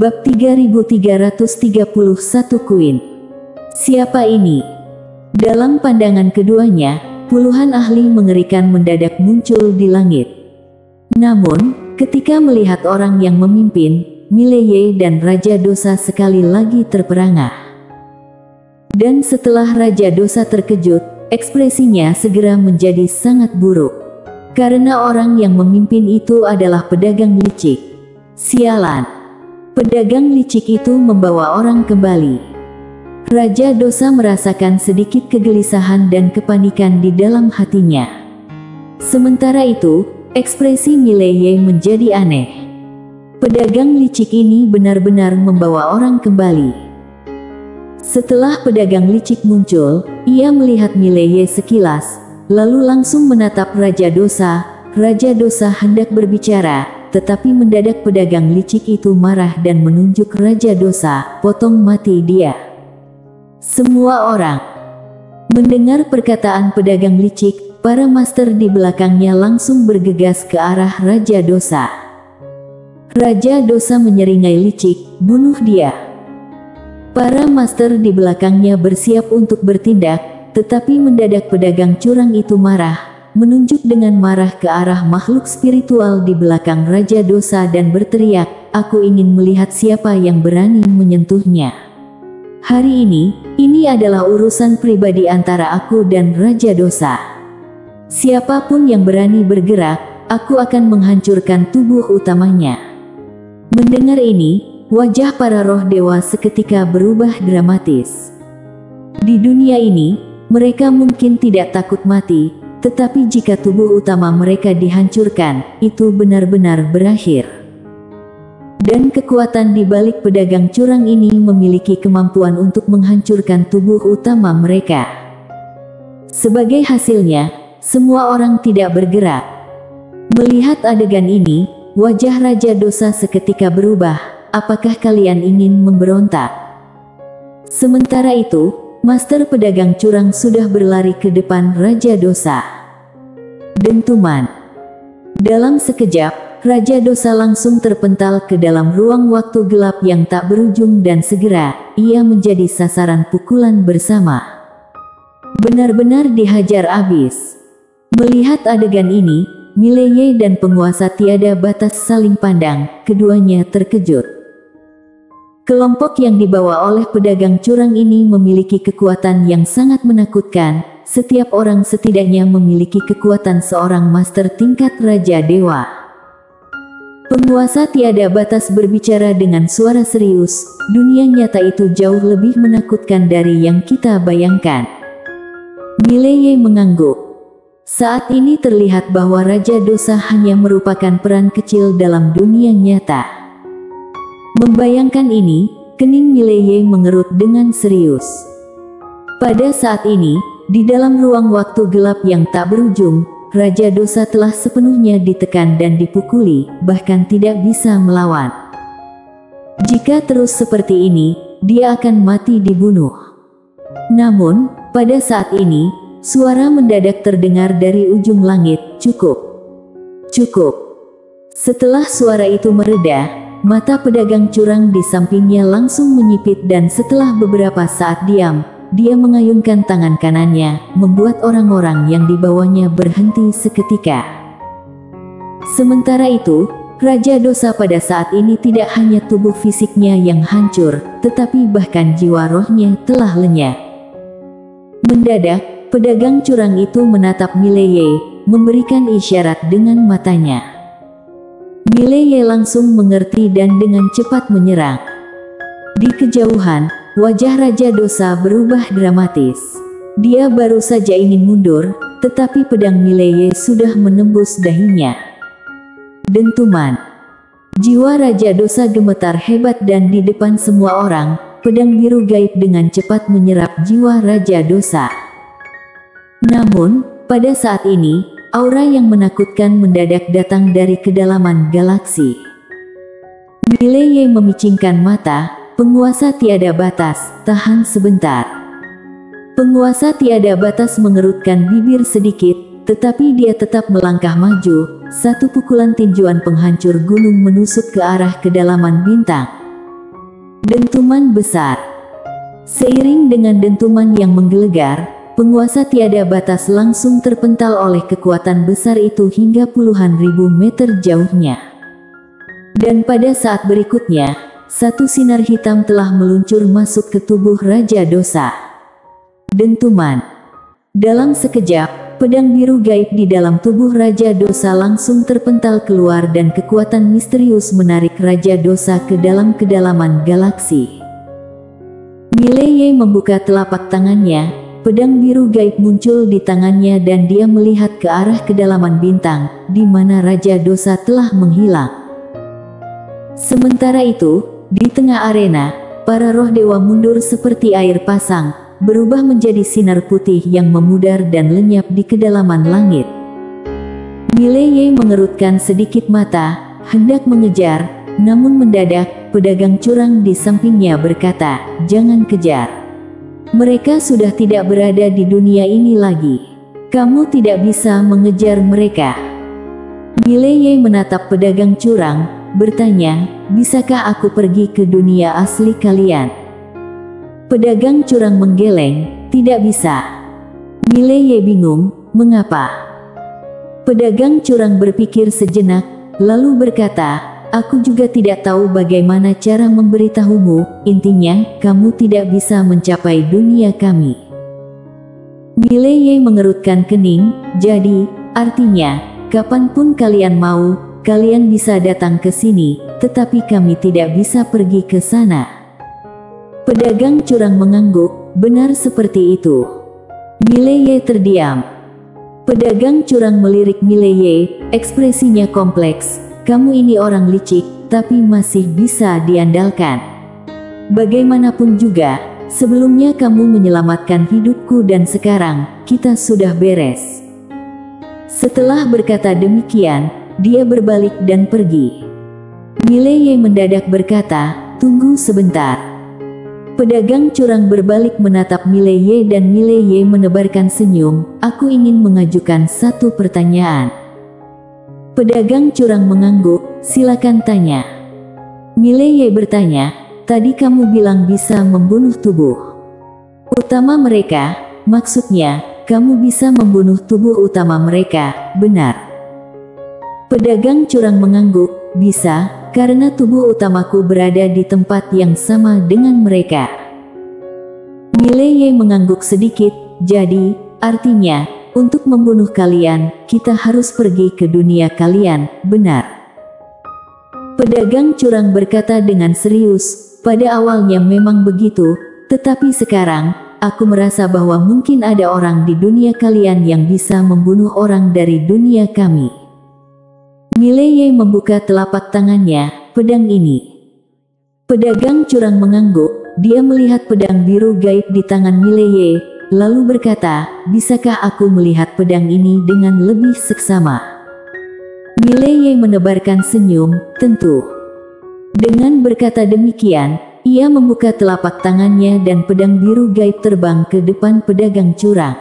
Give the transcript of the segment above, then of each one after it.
Bab 3331 Queen. Siapa ini? Dalam pandangan keduanya, puluhan ahli mengerikan mendadak muncul di langit. Namun, ketika melihat orang yang memimpin, Mileye dan Raja Dosa sekali lagi terperangah. Dan setelah Raja Dosa terkejut, ekspresinya segera menjadi sangat buruk. Karena orang yang memimpin itu adalah pedagang licik. Sialan. Pedagang licik itu membawa orang kembali. Raja Dosa merasakan sedikit kegelisahan dan kepanikan di dalam hatinya. Sementara itu, ekspresi Mileye menjadi aneh. Pedagang licik ini benar-benar membawa orang kembali. Setelah pedagang licik muncul, ia melihat Mileye sekilas, lalu langsung menatap Raja Dosa. Raja Dosa hendak berbicara, tetapi mendadak pedagang licik itu marah dan menunjuk Raja Dosa, potong mati dia. Semua orang mendengar perkataan pedagang licik, para master di belakangnya langsung bergegas ke arah Raja Dosa. Raja Dosa menyeringai licik, bunuh dia. Para master di belakangnya bersiap untuk bertindak, tetapi mendadak pedagang curang itu marah, menunjuk dengan marah ke arah makhluk spiritual di belakang Raja Dosa dan berteriak, "Aku ingin melihat siapa yang berani menyentuhnya. Hari ini adalah urusan pribadi antara aku dan Raja Dosa. Siapapun yang berani bergerak, aku akan menghancurkan tubuh utamanya." Mendengar ini, wajah para roh dewa seketika berubah dramatis. Di dunia ini, mereka mungkin tidak takut mati, tetapi jika tubuh utama mereka dihancurkan, itu benar-benar berakhir. Dan kekuatan di balik pedagang curang ini memiliki kemampuan untuk menghancurkan tubuh utama mereka. Sebagai hasilnya, semua orang tidak bergerak. Melihat adegan ini, wajah Raja Dosa seketika berubah. Apakah kalian ingin memberontak? Sementara itu, Master pedagang curang sudah berlari ke depan Raja Dosa. Dentuman. Dalam sekejap, Raja Dosa langsung terpental ke dalam ruang waktu gelap yang tak berujung dan segera, ia menjadi sasaran pukulan bersama. Benar-benar dihajar abis. Melihat adegan ini, Mileye dan penguasa tiada batas saling pandang, keduanya terkejut. Kelompok yang dibawa oleh pedagang curang ini memiliki kekuatan yang sangat menakutkan. Setiap orang setidaknya memiliki kekuatan seorang master tingkat Raja Dewa. Penguasa tiada batas berbicara dengan suara serius, dunia nyata itu jauh lebih menakutkan dari yang kita bayangkan. Mileye mengangguk. Saat ini terlihat bahwa Raja Dosa hanya merupakan peran kecil dalam dunia nyata. Membayangkan ini, kening Mileye mengerut dengan serius. Pada saat ini, di dalam ruang waktu gelap yang tak berujung, Raja Dosa telah sepenuhnya ditekan dan dipukuli, bahkan tidak bisa melawan. Jika terus seperti ini, dia akan mati dibunuh. Namun, pada saat ini, suara mendadak terdengar dari ujung langit, "Cukup. Cukup." Setelah suara itu mereda, mata pedagang curang di sampingnya langsung menyipit dan setelah beberapa saat diam, dia mengayunkan tangan kanannya, membuat orang-orang yang dibawanya berhenti seketika. Sementara itu, Raja Dosa pada saat ini tidak hanya tubuh fisiknya yang hancur, tetapi bahkan jiwa rohnya telah lenyap. Mendadak, pedagang curang itu menatap Mileye, memberikan isyarat dengan matanya. Mileye langsung mengerti dan dengan cepat menyerang. Di kejauhan, wajah Raja Dosa berubah dramatis. Dia baru saja ingin mundur, tetapi pedang Mileye sudah menembus dahinya. Dentuman. Jiwa Raja Dosa gemetar hebat dan di depan semua orang, pedang biru gaib dengan cepat menyerap jiwa Raja Dosa. Namun, pada saat ini, aura yang menakutkan mendadak datang dari kedalaman galaksi. Mileye memicingkan mata, "Penguasa tiada batas, tahan sebentar." Penguasa tiada batas mengerutkan bibir sedikit, tetapi dia tetap melangkah maju. Satu pukulan tinjuan penghancur gunung menusuk ke arah kedalaman bintang. Dentuman besar. Seiring dengan dentuman yang menggelegar, penguasa tiada batas langsung terpental oleh kekuatan besar itu hingga puluhan ribu meter jauhnya. Dan pada saat berikutnya, satu sinar hitam telah meluncur masuk ke tubuh Raja Dosa. Dentuman. Dalam sekejap, pedang biru gaib di dalam tubuh Raja Dosa langsung terpental keluar dan kekuatan misterius menarik Raja Dosa ke dalam kedalaman galaksi. Mileye membuka telapak tangannya, pedang biru gaib muncul di tangannya dan dia melihat ke arah kedalaman bintang, di mana Raja Dosa telah menghilang. Sementara itu, di tengah arena, para roh dewa mundur seperti air pasang, berubah menjadi sinar putih yang memudar dan lenyap di kedalaman langit. Mileye mengerutkan sedikit mata, hendak mengejar, namun mendadak, pedagang curang di sampingnya berkata, "Jangan kejar. Mereka sudah tidak berada di dunia ini lagi. Kamu tidak bisa mengejar mereka." Mileye menatap pedagang curang, bertanya, "Bisakah aku pergi ke dunia asli kalian?" Pedagang curang menggeleng, "Tidak bisa." Mileye bingung, "Mengapa?" Pedagang curang berpikir sejenak, lalu berkata, "Aku juga tidak tahu bagaimana cara memberitahumu, intinya, kamu tidak bisa mencapai dunia kami." Mileye mengerutkan kening, "Jadi, artinya, kapanpun kalian mau, kalian bisa datang ke sini, tetapi kami tidak bisa pergi ke sana." Pedagang curang mengangguk, "Benar seperti itu." Mileye terdiam. Pedagang curang melirik Mileye, ekspresinya kompleks, "Kamu ini orang licik, tapi masih bisa diandalkan. Bagaimanapun juga, sebelumnya kamu menyelamatkan hidupku dan sekarang, kita sudah beres." Setelah berkata demikian, dia berbalik dan pergi. Mileye mendadak berkata, "Tunggu sebentar." Pedagang curang berbalik menatap Mileye dan Mileye menebarkan senyum, "Aku ingin mengajukan satu pertanyaan." Pedagang curang mengangguk, "Silakan tanya." Mileye bertanya, "Tadi kamu bilang bisa membunuh tubuh utama mereka, maksudnya, kamu bisa membunuh tubuh utama mereka, benar?" Pedagang curang mengangguk, "Bisa, karena tubuh utamaku berada di tempat yang sama dengan mereka." Mileye mengangguk sedikit, "Jadi, artinya, untuk membunuh kalian, kita harus pergi ke dunia kalian, benar?" Pedagang curang berkata dengan serius, "Pada awalnya memang begitu, tetapi sekarang, aku merasa bahwa mungkin ada orang di dunia kalian yang bisa membunuh orang dari dunia kami." Mileye membuka telapak tangannya, "Pedang ini." Pedagang curang mengangguk, dia melihat pedang biru gaib di tangan Mileye, lalu berkata, "Bisakah aku melihat pedang ini dengan lebih seksama?" Mileye menebarkan senyum, "Tentu." Dengan berkata demikian, ia membuka telapak tangannya dan pedang biru gaib terbang ke depan pedagang curang.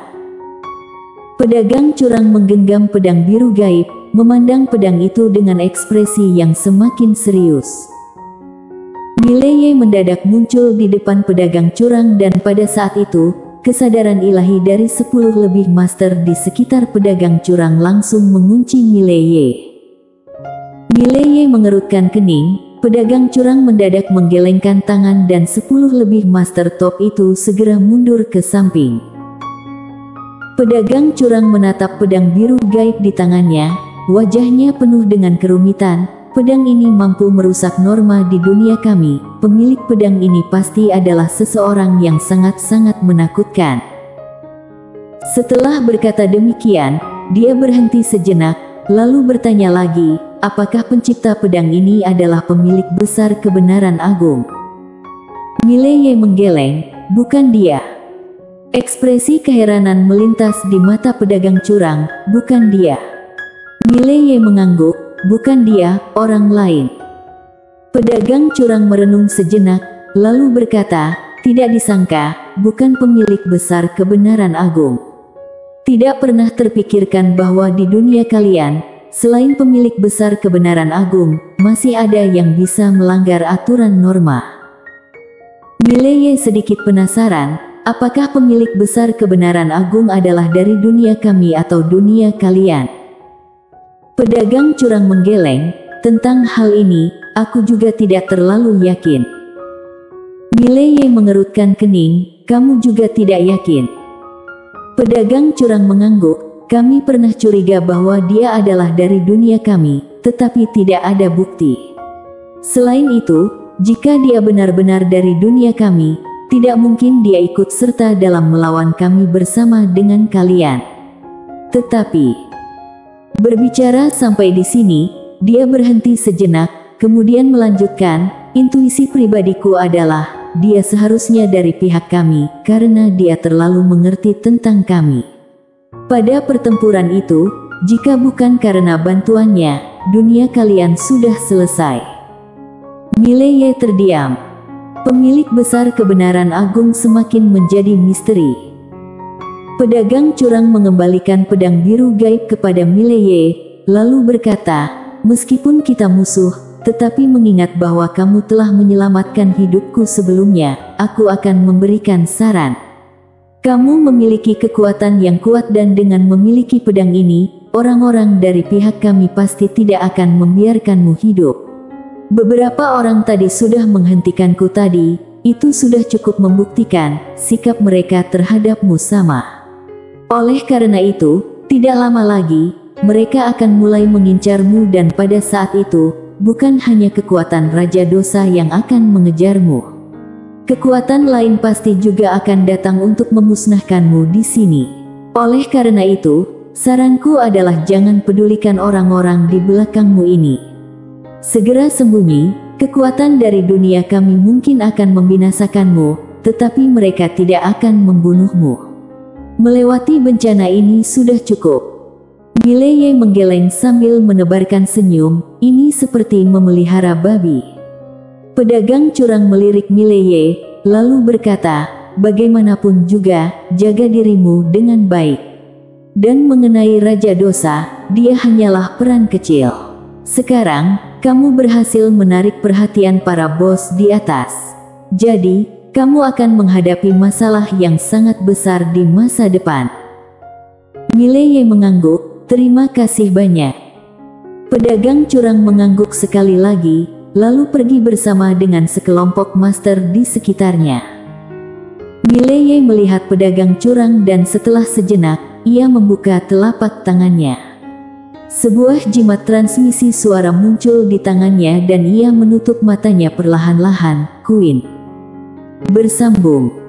Pedagang curang menggenggam pedang biru gaib, memandang pedang itu dengan ekspresi yang semakin serius. Mileye mendadak muncul di depan pedagang curang dan pada saat itu, kesadaran ilahi dari 10 lebih master di sekitar pedagang curang langsung mengunci Mileye. Mileye mengerutkan kening, pedagang curang mendadak menggelengkan tangan dan 10 lebih master top itu segera mundur ke samping. Pedagang curang menatap pedang biru gaib di tangannya, wajahnya penuh dengan kerumitan. "Pedang ini mampu merusak norma di dunia kami. Pemilik pedang ini pasti adalah seseorang yang sangat-sangat menakutkan." Setelah berkata demikian, dia berhenti sejenak, lalu bertanya lagi, "Apakah pencipta pedang ini adalah pemilik besar kebenaran agung?" Mileye menggeleng, "Bukan dia." Ekspresi keheranan melintas di mata pedagang curang, "Bukan dia." Mileye mengangguk, "Bukan dia, orang lain." Pedagang curang merenung sejenak, lalu berkata, "Tidak disangka, bukan pemilik besar kebenaran agung. Tidak pernah terpikirkan bahwa di dunia kalian, selain pemilik besar kebenaran agung, masih ada yang bisa melanggar aturan norma." Mileye sedikit penasaran, apakah pemilik besar kebenaran agung adalah dari dunia kami atau dunia kalian? Pedagang curang menggeleng, tentang hal ini, aku juga tidak terlalu yakin. Mileye mengerutkan kening, kamu juga tidak yakin? Pedagang curang mengangguk, kami pernah curiga bahwa dia adalah dari dunia kami, tetapi tidak ada bukti. Selain itu, jika dia benar-benar dari dunia kami, tidak mungkin dia ikut serta dalam melawan kami bersama dengan kalian. Tetapi, berbicara sampai di sini, dia berhenti sejenak, kemudian melanjutkan, intuisi pribadiku adalah, dia seharusnya dari pihak kami, karena dia terlalu mengerti tentang kami. Pada pertempuran itu, jika bukan karena bantuannya, dunia kalian sudah selesai. Mileye terdiam. Pemilik besar kebenaran agung semakin menjadi misteri. Pedagang curang mengembalikan pedang biru gaib kepada Mileye, lalu berkata, meskipun kita musuh, tetapi mengingat bahwa kamu telah menyelamatkan hidupku sebelumnya, aku akan memberikan saran. Kamu memiliki kekuatan yang kuat dan dengan memiliki pedang ini, orang-orang dari pihak kami pasti tidak akan membiarkanmu hidup. Beberapa orang tadi sudah menghentikanku tadi, itu sudah cukup membuktikan sikap mereka terhadapmu sama. Oleh karena itu, tidak lama lagi, mereka akan mulai mengincarmu dan pada saat itu, bukan hanya kekuatan Raja Dosa yang akan mengejarmu. Kekuatan lain pasti juga akan datang untuk memusnahkanmu di sini. Oleh karena itu, saranku adalah jangan pedulikan orang-orang di belakangmu ini. Segera sembunyi, kekuatan dari dunia kami mungkin akan membinasakanmu, tetapi mereka tidak akan membunuhmu. Melewati bencana ini sudah cukup. Mileye menggeleng sambil menebarkan senyum, ini seperti memelihara babi. Pedagang curang melirik Mileye, lalu berkata, bagaimanapun juga, jaga dirimu dengan baik. Dan mengenai Raja Dosa, dia hanyalah peran kecil. Sekarang, kamu berhasil menarik perhatian para bos di atas. Jadi, kamu akan menghadapi masalah yang sangat besar di masa depan. Mileye mengangguk, terima kasih banyak. Pedagang curang mengangguk sekali lagi, lalu pergi bersama dengan sekelompok master di sekitarnya. Mileye melihat pedagang curang dan setelah sejenak, ia membuka telapak tangannya. Sebuah jimat transmisi suara muncul di tangannya dan ia menutup matanya perlahan-lahan. Queen bersambung.